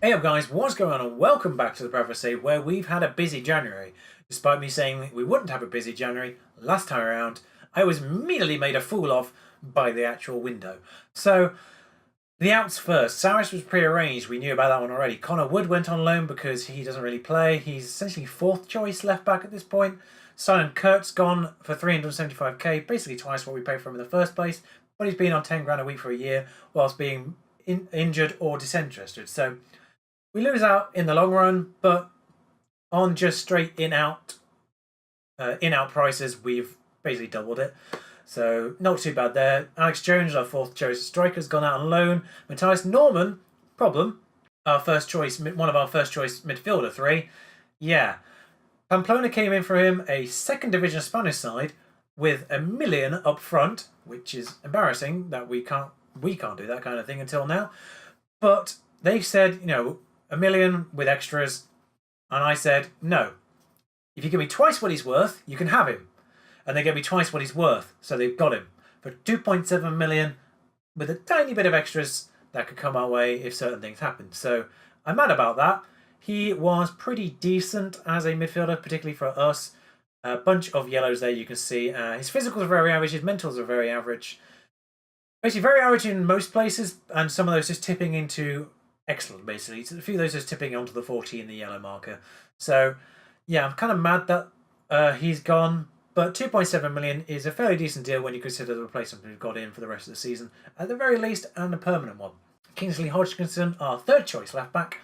Hey up guys, what's going on and welcome back to the Bradford Save, where we've had a busy January. Despite me saying we wouldn't have a busy January last time around, I was immediately made a fool of by the actual window. So, the outs first. Saris was pre-arranged, we knew about that one already. Connor Wood went on loan because he doesn't really play. He's essentially fourth choice left back at this point. Simon Kurt's gone for 375k, basically twice what we paid for him in the first place. But he's been on 10 grand a week for a year whilst being injured or disinterested. So, we lose out in the long run, but on just straight in-out prices, we've basically doubled it. So not too bad there. Alex Jones, our fourth choice striker, has gone out on loan. Matthias Norman, problem. Our first choice, one of our first choice midfielder three. Yeah. Pamplona came in for him, a second division Spanish side, with $1 million up front, which is embarrassing that we can't do that kind of thing until now. But they said, $1 million with extras, and I said, no. If you give me twice what he's worth, you can have him. And they gave me twice what he's worth, so they've got him for 2.7 million with a tiny bit of extras that could come our way if certain things happen. So I'm mad about that. He was pretty decent as a midfielder, particularly for us. A bunch of yellows there you can see. His physicals are very average, his mentals are very average. Basically very average in most places, and some of those just tipping into excellent, basically. So a few of those just tipping onto the 40 in the yellow marker. So, yeah, I'm kind of mad that he's gone. But 2.7 million is a fairly decent deal when you consider the replacement we've got in for the rest of the season, at the very least, and a permanent one. Kingsley Hodgkinson, our third choice left back,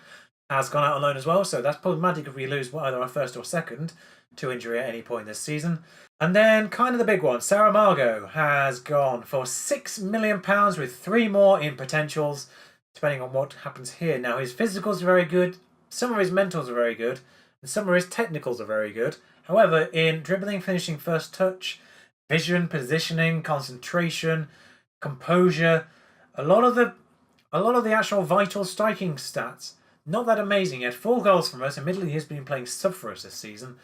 has gone out on loan as well. So that's problematic if we lose either our first or second to injury at any point this season. And then kind of the big one, Saramago has gone for £6 million with 3 more in potentials, depending on what happens here. Now, his physicals are very good, some of his mentals are very good, and some of his technicals are very good. However, in dribbling, finishing, first touch, vision, positioning, concentration, composure, a lot of the actual vital striking stats, not that amazing. He had 4 goals from us. Admittedly, he's been playing sub for us this season.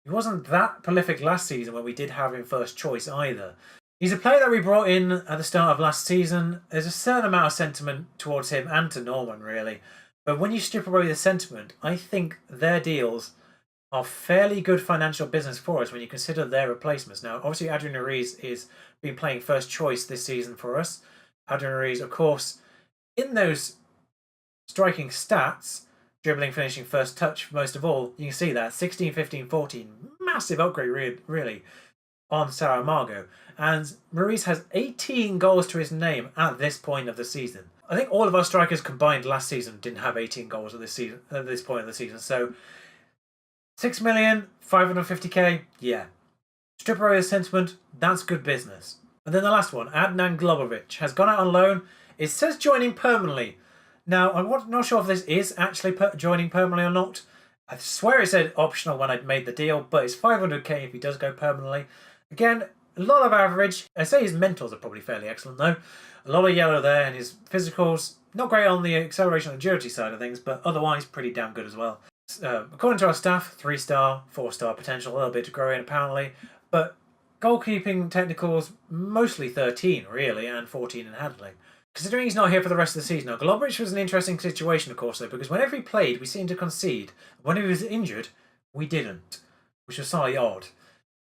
He wasn't that prolific last season when we did have him first choice either. He's a player that we brought in at the start of last season. There's a certain amount of sentiment towards him and to Norman, really. But when you strip away the sentiment, I think their deals are fairly good financial business for us when you consider their replacements. Now, obviously, Adrian Ruiz is been playing first choice this season for us. Adrian Ruiz, of course, in those striking stats, dribbling, finishing, first touch, most of all, you can see that 16, 15, 14, massive upgrade, really, on Saramago. And Ruiz has 18 goals to his name at this point of the season. I think all of our strikers combined last season didn't have 18 goals at this point of the season. So 6 million, 550k, yeah. Strip away the sentiment, that's good business. And then the last one, Adnan Globovic, has gone out on loan. It says joining permanently. Now, I'm not sure if this is actually joining permanently or not. I swear it said optional when I made the deal, but it's 500k if he does go permanently. Again, a lot of average. I say his mentals are probably fairly excellent though. A lot of yellow there, and his physicals, not great on the acceleration and agility side of things, but otherwise pretty damn good as well. According to our staff, 3-star, 4-star potential, a little bit to grow in apparently, but goalkeeping technicals, mostly 13 really, and 14 in handling. Considering he's not here for the rest of the season. Now, Globovic was an interesting situation, of course, though, because whenever he played, we seemed to concede. When he was injured, we didn't, which was slightly odd.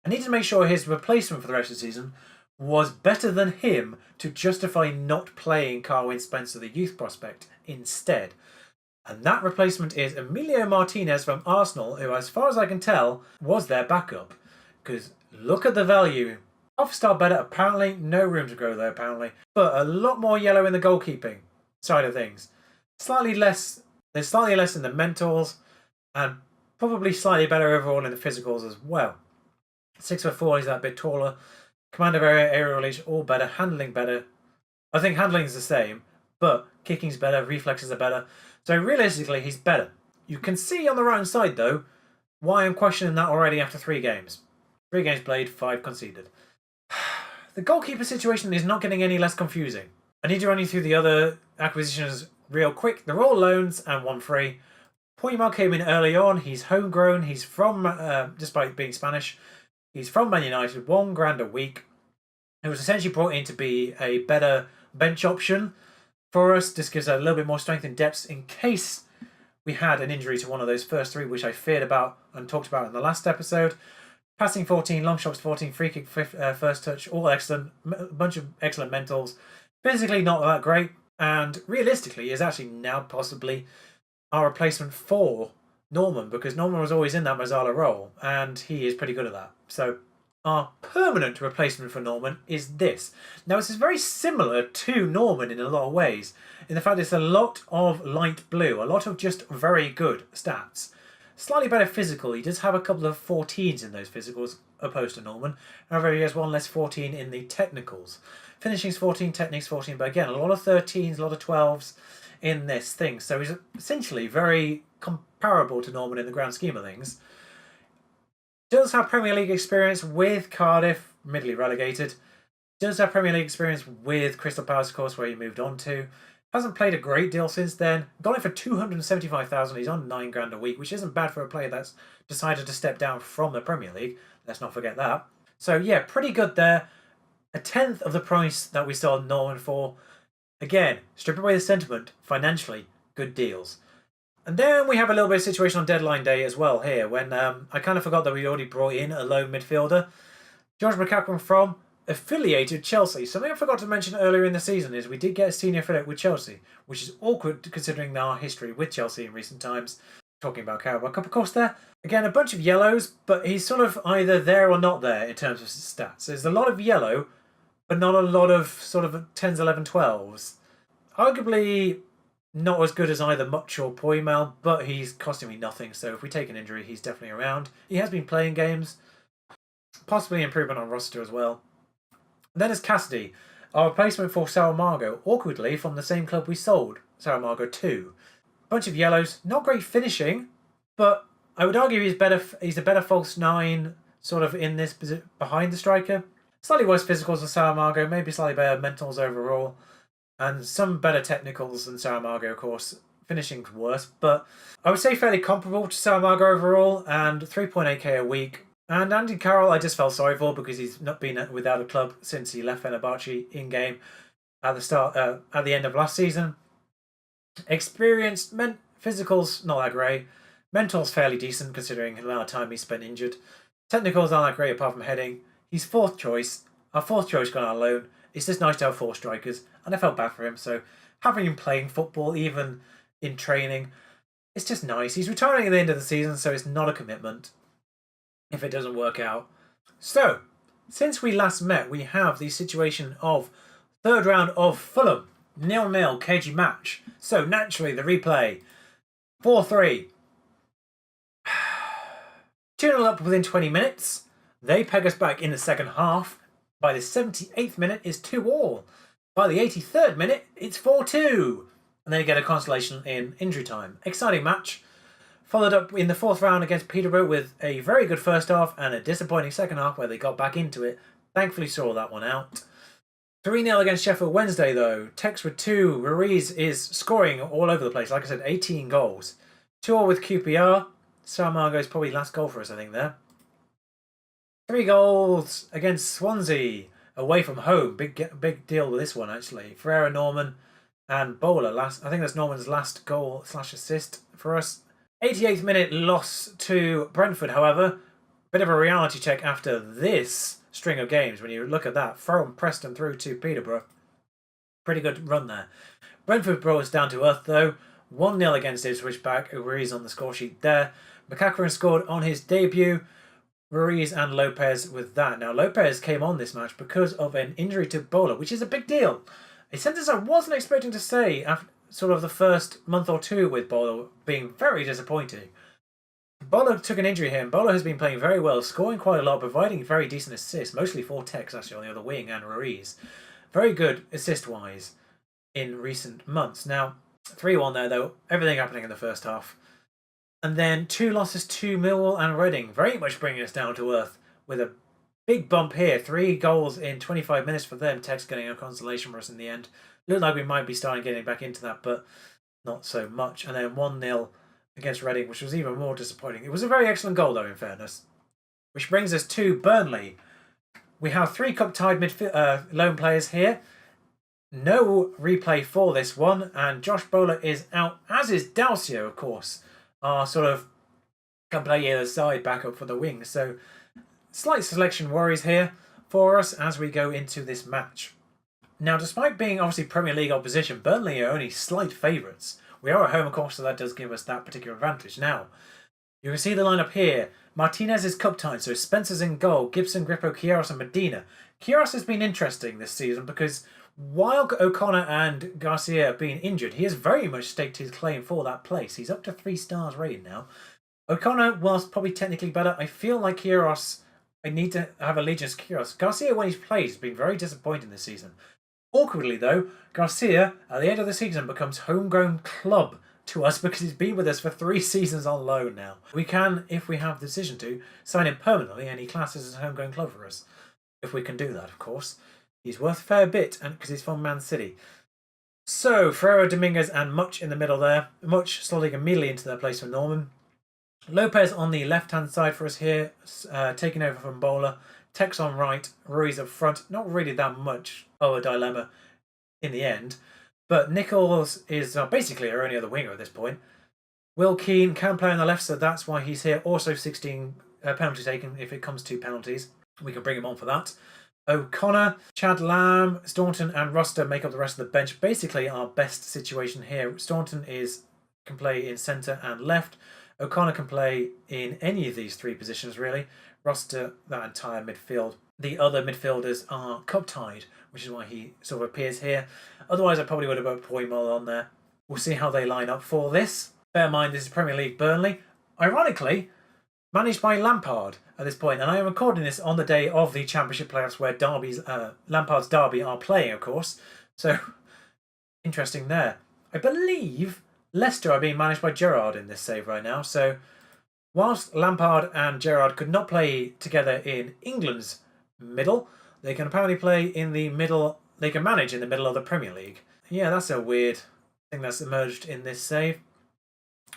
I needed to make sure his replacement for the rest of the season was better than him to justify not playing Carwyn Spencer, the youth prospect, instead. And that replacement is Emilio Martinez from Arsenal, who, as far as I can tell, was their backup. Because look at the value. Half-star better, apparently. No room to grow there, apparently. But a lot more yellow in the goalkeeping side of things. There's slightly less in the mentals, and probably slightly better overall in the physicals as well. 6'4", he's that bit taller. Command of area, aerial release, all better. Handling better. I think handling is the same, but kicking's better, reflexes are better. So realistically, he's better. You can see on the right side, though, why I'm questioning that already after 3 games. 3 games played, 5 conceded. The goalkeeper situation is not getting any less confusing. I need to run you through the other acquisitions real quick. They're all loans and 1 free. Puigmal came in early on. He's homegrown. He's from, despite being Spanish, he's from Man United. £1 a week. He was essentially brought in to be a better bench option for us. This gives a little bit more strength and depth in case we had an injury to one of those first three, which I feared about and talked about in the last episode. Passing 14, long shots 14, free kick first touch, all excellent. A bunch of excellent mentals. Physically not that great, and realistically is actually now possibly our replacement for Norman, because Norman was always in that Mazzala role, and he is pretty good at that. So our permanent replacement for Norman is this. Now, this is very similar to Norman in a lot of ways, in the fact it's a lot of light blue, a lot of just very good stats. Slightly better physical. He does have a couple of 14s in those physicals, opposed to Norman. However, he has one less 14 in the technicals. Finishing's 14, technique's 14, but again, a lot of 13s, a lot of 12s in this thing. So he's essentially very comparable to Norman in the grand scheme of things. Does have Premier League experience with Cardiff, middly relegated. Does have Premier League experience with Crystal Palace, of course, where he moved on to. Hasn't played a great deal since then. Got it for 275,000. He's on £9 a week, which isn't bad for a player that's decided to step down from the Premier League. Let's not forget that. So yeah, pretty good there. A tenth of the price that we sold Norman for. Again, strip away the sentiment. Financially, good deals. And then we have a little bit of situation on deadline day as well here, when I kind of forgot that we already brought in a lone midfielder. George McCaffrey from affiliated Chelsea. Something I forgot to mention earlier in the season is we did get a senior affiliate with Chelsea, which is awkward considering our history with Chelsea in recent times. Talking about Carabao Cup, of course, there. Again, a bunch of yellows, but he's sort of either there or not there in terms of stats. There's a lot of yellow, but not a lot of sort of 10s, 11, 12s. Arguably not as good as either Much or Poymel, but he's costing me nothing, so if we take an injury, he's definitely around. He has been playing games, possibly improvement on roster as well. Then there's Cassidy, our replacement for Saramago, awkwardly from the same club we sold Saramago to. Bunch of yellows, not great finishing, but I would argue he's a better false nine, sort of in this position behind the striker. Slightly worse physicals than Saramago, maybe slightly better mentals overall, and some better technicals than Saramago, of course. Finishing's worse, but I would say fairly comparable to Saramago overall, and 3.8k a week. And Andy Carroll, I just felt sorry for because he's not been without a club since he left Fenerbahce in game at the end of last season. Experienced, physicals not that great. Mental's fairly decent considering the amount of time he spent injured. Technicals aren't that great apart from heading. He's fourth choice. Our fourth choice gone out alone. It's just nice to have four strikers, and I felt bad for him. So having him playing football, even in training, it's just nice. He's retiring at the end of the season, so it's not a commitment if it doesn't work out. So, since we last met, we have the situation of third round of Fulham. 0-0 cagey match. So, naturally, the replay. 4-3. 2-0 up within 20 minutes. They peg us back in the second half. By the 78th minute, it's 2-2. By the 83rd minute, it's 4-2. And then you get a consolation in injury time. Exciting match. Followed up in the fourth round against Peterborough with a very good first half and a disappointing second half where they got back into it. Thankfully saw that one out. 3-0 against Sheffield Wednesday though. Tex with 2. Ruiz is scoring all over the place. Like I said, 18 goals. 2-2 with QPR. Saramago's probably last goal for us, I think, there. 3 goals against Swansea. Away from home. Big deal with this one, actually. Ferreira, Norman and Bowler. I think that's Norman's last goal / assist for us. 88th minute loss to Brentford, however. Bit of a reality check after this string of games when you look at that. From Preston through to Peterborough. Pretty good run there. Brentford brought us down to earth though. 1-0 against Ipswich back. Ruiz on the score sheet there. McCaffrey scored on his debut. Ruiz and Lopez with that. Now Lopez came on this match because of an injury to Bowler, which is a big deal. A sentence I wasn't expecting to say after sort of the first month or two with Bowler being very disappointing. Bowler took an injury here, and Bowler has been playing very well, scoring quite a lot, providing very decent assists, mostly for Tex actually on the other wing and Ruiz. Very good assist-wise in recent months. Now, 3-1 there though, everything happening in the first half. And then 2 losses to Millwall and Reading, very much bringing us down to earth with a big bump here. 3 goals in 25 minutes for them, Tex getting a consolation for us in the end. Looked like we might be starting getting back into that, but not so much. And then 1-0 against Reading, which was even more disappointing. It was a very excellent goal, though, in fairness. Which brings us to Burnley. We have 3 cup-tied lone players here. No replay for this one, and Josh Bowler is out, as is Dalcio, of course. Our sort of can play either side backup for the wing. So slight selection worries here for us as we go into this match. Now, despite being obviously Premier League opposition, Burnley are only slight favourites. We are at home, of course, so that does give us that particular advantage. Now, you can see the lineup here. Martinez is cup-tied, so Spencer's in goal. Gibson, Grippo, Queiroz and Medina. Queiroz has been interesting this season because while O'Connor and Garcia have been injured, he has very much staked his claim for that place. He's up to 3 stars rated now. O'Connor, whilst probably technically better, I feel like Queiroz, I need to have allegiance to Queiroz. Garcia, when he's played, has been very disappointing this season. Awkwardly, though, Garcia, at the end of the season, becomes homegrown club to us because he's been with us for 3 seasons on loan now. We can, if we have the decision to, sign him permanently and he classes as a homegrown club for us. If we can do that, of course. He's worth a fair bit and because he's from Man City. So, Ferreira, Dominguez and Much in the middle there. Much slotting immediately into their place for Norman. Lopez on the left-hand side for us here, taking over from Bowler. Tex on right, Ruiz up front. Not really that much of a dilemma in the end. But Nichols is basically our only other winger at this point. Will Keane can play on the left, so that's why he's here. Also 16 penalty taken if it comes to penalties. We can bring him on for that. O'Connor, Chad Lamb, Staunton and Roster make up the rest of the bench. Basically our best situation here. Staunton can play in centre and left. O'Connor can play in any of these 3 positions, really. Roster, that entire midfield. The other midfielders are cup-tied, which is why he sort of appears here. Otherwise, I probably would have put Poymol on there. We'll see how they line up for this. Bear in mind, this is Premier League Burnley. Ironically, managed by Lampard at this point, and I am recording this on the day of the Championship playoffs where Lampard's Derby are playing, of course. So, interesting there. I believe Leicester are being managed by Gerrard in this save right now, so whilst Lampard and Gerrard could not play together in England's middle, they can apparently play in the middle, they can manage in the middle of the Premier League. Yeah, that's a weird thing that's emerged in this save.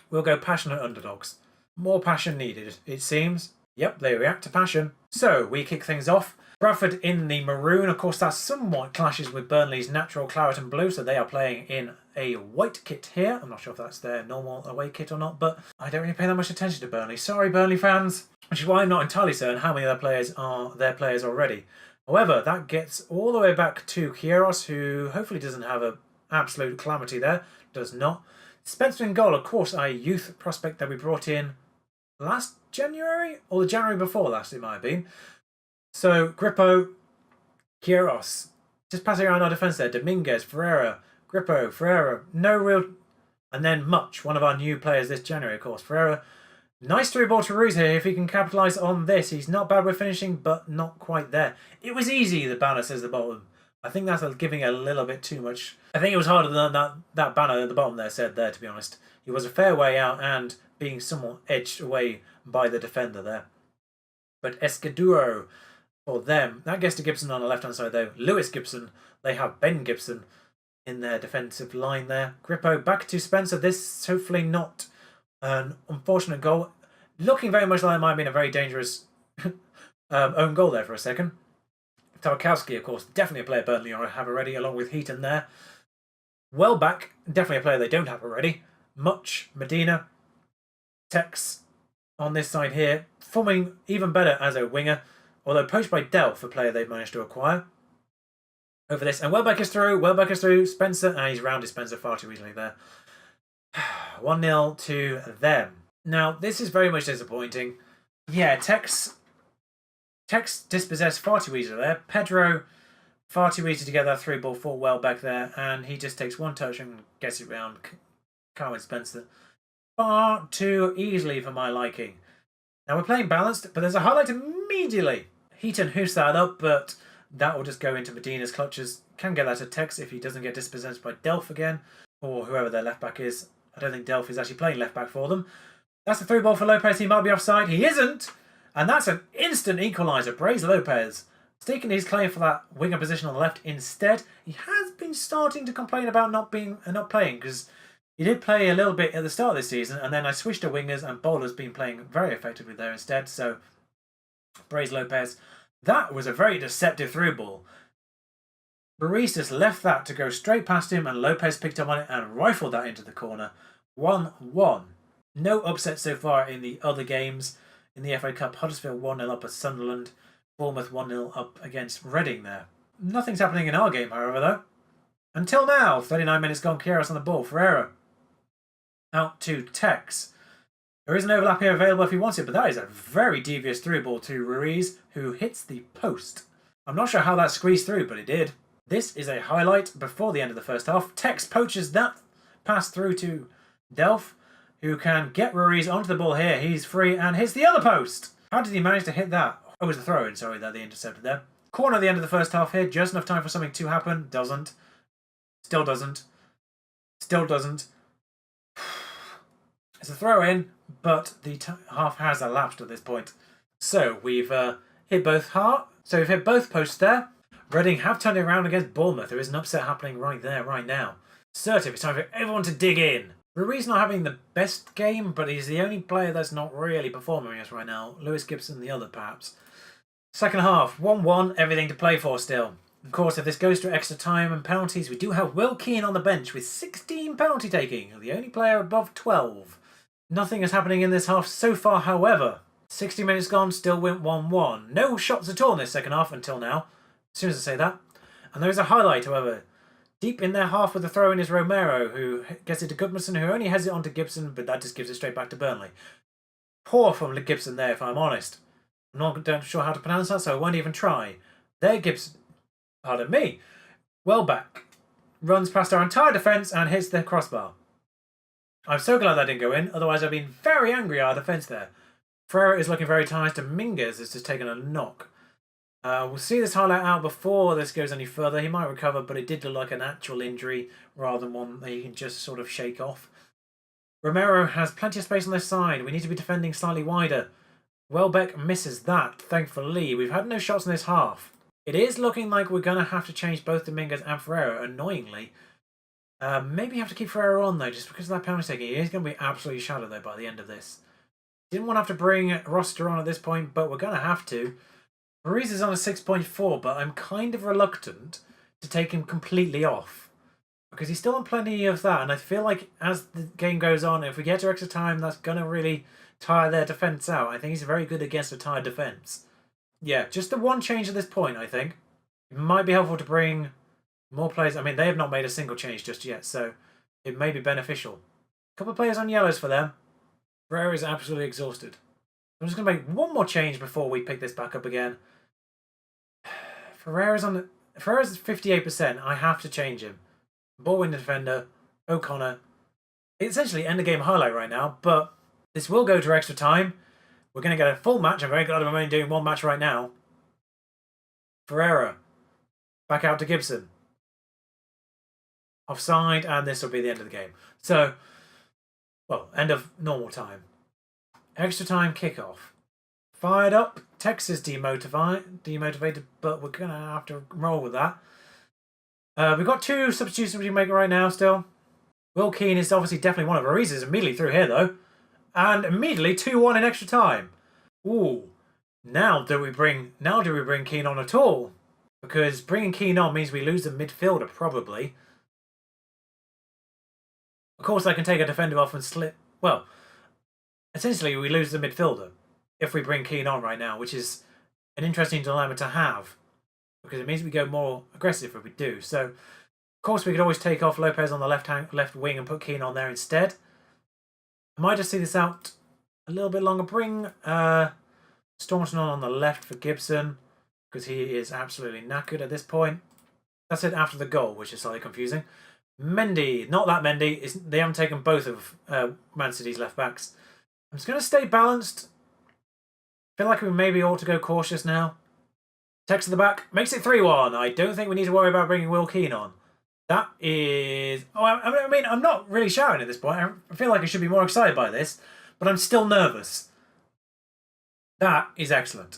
We'll go passionate underdogs. More passion needed, it seems. Yep, they react to passion. So, we kick things off. Bradford in the maroon. Of course, that somewhat clashes with Burnley's natural claret and blue, so they are playing in a white kit here. I'm not sure if that's their normal away kit or not, but I don't really pay that much attention to Burnley. Sorry, Burnley fans. Which is why I'm not entirely certain how many of their players are their players already. However, that gets all the way back to Queiroz, who hopefully doesn't have an absolute calamity there. Does not. Spencer in goal, of course, a youth prospect that we brought in last January? Or the January before last, it might have been. So, Grippo, Queiroz. Just passing around our defence there. Dominguez, Ferreira, Grippo, Ferreira. No real... And then Much, one of our new players this January, of course. Ferreira. Nice through ball to Ruiz here. If he can capitalise on this. He's not bad with finishing, but not quite there. It was easy, the banner says at the bottom. I think that's giving a little bit too much. I think it was harder than that banner at the bottom there said there, to be honest. He was a fair way out and being somewhat edged away by the defender there. But Escudero for them. That gets to Gibson on the left-hand side, though. Lewis Gibson. They have Ben Gibson in their defensive line there. Grippo back to Spencer. This hopefully not an unfortunate goal. Looking very much like it might have been a very dangerous own goal there for a second. Tarkowski, of course, definitely a player Burnley have already, along with Heaton there. Welbeck, definitely a player they don't have already. Much, Medina, Tex on this side here, forming even better as a winger, although poached by Delph, a player they've managed to acquire. Over this, and Welbeck is through, Spencer, and he's rounded Spencer far too easily there. 1-0 to them. Now, this is very much disappointing. Yeah, Tex dispossessed far too easily there. Pedro, far too easy to get that through ball for Welbeck there, and he just takes one touch and gets it round Carwyn Spencer. Far too easily for my liking. Now, we're playing balanced, but there's a highlight immediately. Heaton hoofs that up, but that will just go into Medina's clutches. Can get that to Tex if he doesn't get dispossessed by Delph again, or whoever their left-back is. I don't think Delph is actually playing left-back for them. That's the through ball for Lopez. He might be offside. He isn't! And that's an instant equaliser. Praise Lopez. Staking his claim for that winger position on the left instead. He has been starting to complain about not playing, because he did play a little bit at the start of this season, and then I switched to wingers, and Bowler's been playing very effectively there instead. So, praise Lopez. That was a very deceptive through ball. Ruiz just left that to go straight past him, and Lopez picked up on it and rifled that into the corner. 1-1. No upset so far in the other games. In the FA Cup, Huddersfield 1-0 up at Sunderland. Bournemouth 1-0 up against Reading there. Nothing's happening in our game, however, though. Until now, 39 minutes gone, Queiroz on the ball. Ferreira out to Tex. There is an overlap here available if he wants it, but that is a very devious through ball to Ruiz, who hits the post. I'm not sure how that squeezed through, but it did. This is a highlight before the end of the first half. Tex poaches that pass through to Delph, who can get Ruiz onto the ball here. He's free and hits the other post. How did he manage to hit that? Oh, it was the throw-in, sorry, that they intercepted there. Corner at the end of the first half here. Just enough time for something to happen. Doesn't. Still doesn't. Still doesn't. It's a throw-in, but the half has elapsed at this point. So we've hit both we've hit both posts there. Reading have turned it around against Bournemouth. There is an upset happening right there, right now. Assertive. It's time for everyone to dig in. Ruiz not having the best game, but he's the only player that's not really performing us right now. Lewis Gibson, the other perhaps. Second half, 1-1, everything to play for still. Of course, if this goes to extra time and penalties, we do have Will Keane on the bench with 16 penalty taking, the only player above 12. Nothing is happening in this half so far, however. 60 minutes gone, still went 1-1. No shots at all in this second half until now, as soon as I say that. And there is a highlight, however. Deep in their half with the throw-in is Romero, who gets it to Goodmanson, who only has it onto Gibson, but that just gives it straight back to Burnley. Poor from Gibson there, if I'm honest. I'm not sure how to pronounce that, so I won't even try. There Gibson, pardon me, Welbeck runs past our entire defence and hits the crossbar. I'm so glad that didn't go in, otherwise I've been very angry at our defence there. Ferreira is looking very tired. Dominguez has just taken a knock. We'll see this highlight out before this goes any further. He might recover, but it did look like an actual injury rather than one that he can just sort of shake off. Romero has plenty of space on this side. We need to be defending slightly wider. Welbeck misses that, thankfully. We've had no shots in this half. It is looking like we're going to have to change both Dominguez and Ferreira, annoyingly. Maybe have to keep Ferreira on, though, just because of that penalty taking. He is going to be absolutely shadowed, though, by the end of this. Didn't want to have to bring Roster on at this point, but we're going to have to. Ruiz is on a 6.4, but I'm kind of reluctant to take him completely off. Because he's still on plenty of that, and I feel like as the game goes on, if we get to extra time, that's going to really tire their defence out. I think he's very good against a tired defence. Yeah, just the one change at this point, I think. It might be helpful to bring more players. I mean, they have not made a single change just yet, so it may be beneficial. A couple of players on yellows for them. Ferreira is absolutely exhausted. I'm just going to make one more change before we pick this back up again. Ferreira's 58%. I have to change him. Ball winning defender, O'Connor. It's essentially end of game highlight right now, but this will go to extra time. We're going to get a full match. I'm very glad I'm only doing one match right now. Ferreira. Back out to Gibson. Offside, and this will be the end of the game. So, well, end of normal time. Extra time kickoff. Fired up. Tex is demotivated, but we're going to have to roll with that. We've got two substitutions we can make right now still. Will Keane is obviously definitely one of our reasons. Immediately through here, though. And immediately 2-1 in extra time. Ooh. Now do we bring Keane on at all? Because bringing Keane on means we lose a midfielder, probably. Of course, I can take a defender off and slip. Well, essentially, we lose the midfielder if we bring Keane on right now, which is an interesting dilemma to have. Because it means we go more aggressive if we do. So, of course, we could always take off Lopez on the left wing and put Keane on there instead. I might just see this out a little bit longer. Bring Staunton on the left for Gibson, because he is absolutely knackered at this point. That's it after the goal, which is slightly confusing. Mendy, not that Mendy. They haven't taken both of Man City's left backs. I'm just going to stay balanced. Feel like we maybe ought to go cautious now. Text at the back makes it 3-1. I don't think we need to worry about bringing Will Keane on. That is... Oh, I mean, I'm not really shouting at this point. I feel like I should be more excited by this, but I'm still nervous. That is excellent.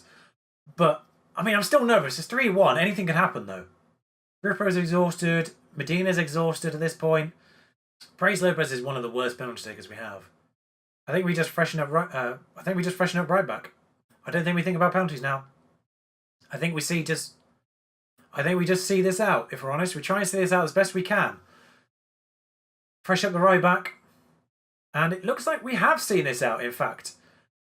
But, I mean, I'm still nervous. It's 3-1. Anything can happen, though. Ripper's exhausted. Medina's exhausted at this point. Praise Lopez is one of the worst penalty takers we have. I think we just freshen up right back. I don't think we think about penalties now. I think we see just I think we just see this out, if we're honest. We try and see this out as best we can. Fresh up the ride back. And it looks like we have seen this out, in fact.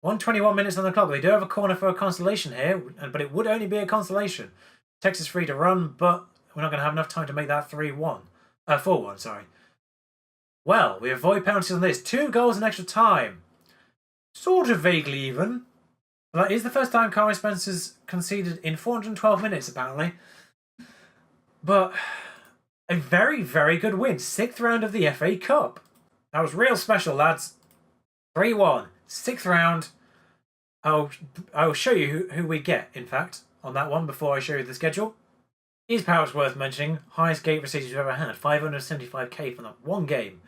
1:21 minutes on the clock. They do have a corner for a consolation here, but it would only be a consolation. Texas free to run, but we're not going to have enough time to make that 3-1. 4-1, sorry. Well, we avoid penalties on this. 2 goals in extra time. Sort of vaguely even. But that is the first time Carl Spencer's conceded in 412 minutes, apparently. But a very, very good win. 6th round of the FA Cup. That was real special, lads. 3-1. 6th round. I'll show you who we get, in fact, on that one before I show you the schedule. Is perhaps worth mentioning. Highest gate receipts we've ever had. 575k from that one game.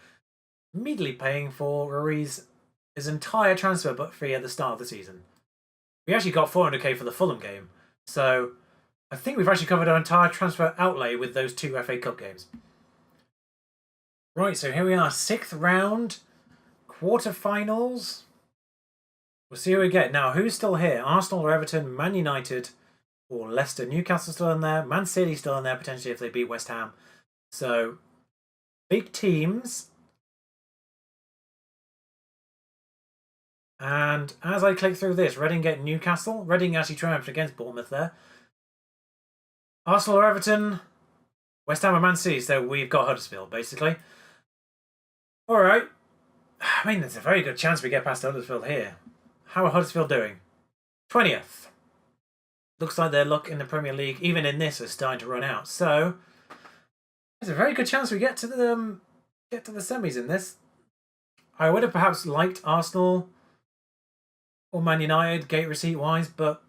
Immediately paying for Rui's entire transfer but fee at the start of the season. We actually got 400k for the Fulham game. So I think we've actually covered our entire transfer outlay with those 2 FA Cup games. Right, so here we are. 6th round. Quarterfinals. We'll see who we get. Now, who's still here? Arsenal or Everton, Man United or Leicester. Newcastle still in there. Man City still in there, potentially, if they beat West Ham. So, big teams. And as I click through this, Reading get Newcastle. Reading actually triumphed against Bournemouth there. Arsenal or Everton, West Ham or Man City. So we've got Huddersfield, basically. All right. I mean, there's a very good chance we get past Huddersfield here. How are Huddersfield doing? 20th. Looks like their luck in the Premier League, even in this, is starting to run out. So there's a very good chance we get to the semis in this. I would have perhaps liked Arsenal or Man United gate receipt wise, but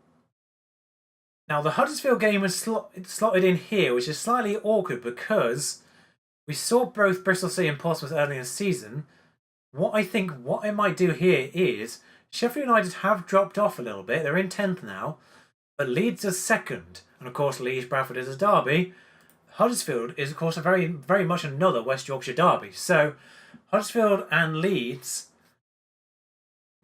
now the Huddersfield game was slotted in here, which is slightly awkward because we saw both Bristol City and Portsmouth early in the season. What I might do here is Sheffield United have dropped off a little bit. They're in 10th now, but Leeds is 2nd, and of course Leeds Bradford is a derby. Huddersfield is of course a very, very much another West Yorkshire derby. So Huddersfield and Leeds.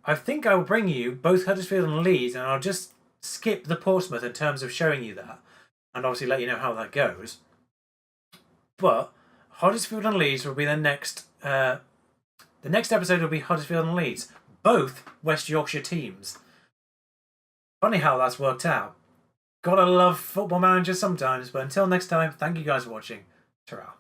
I think I will bring you both Huddersfield and Leeds, and I'll just skip the Portsmouth in terms of showing you that, and obviously let you know how that goes. But Huddersfield and Leeds will be the next. The next episode will be Huddersfield and Leeds, both West Yorkshire teams. Funny how that's worked out. Gotta love Football Manager sometimes, but until next time, thank you guys for watching. Ta-ra.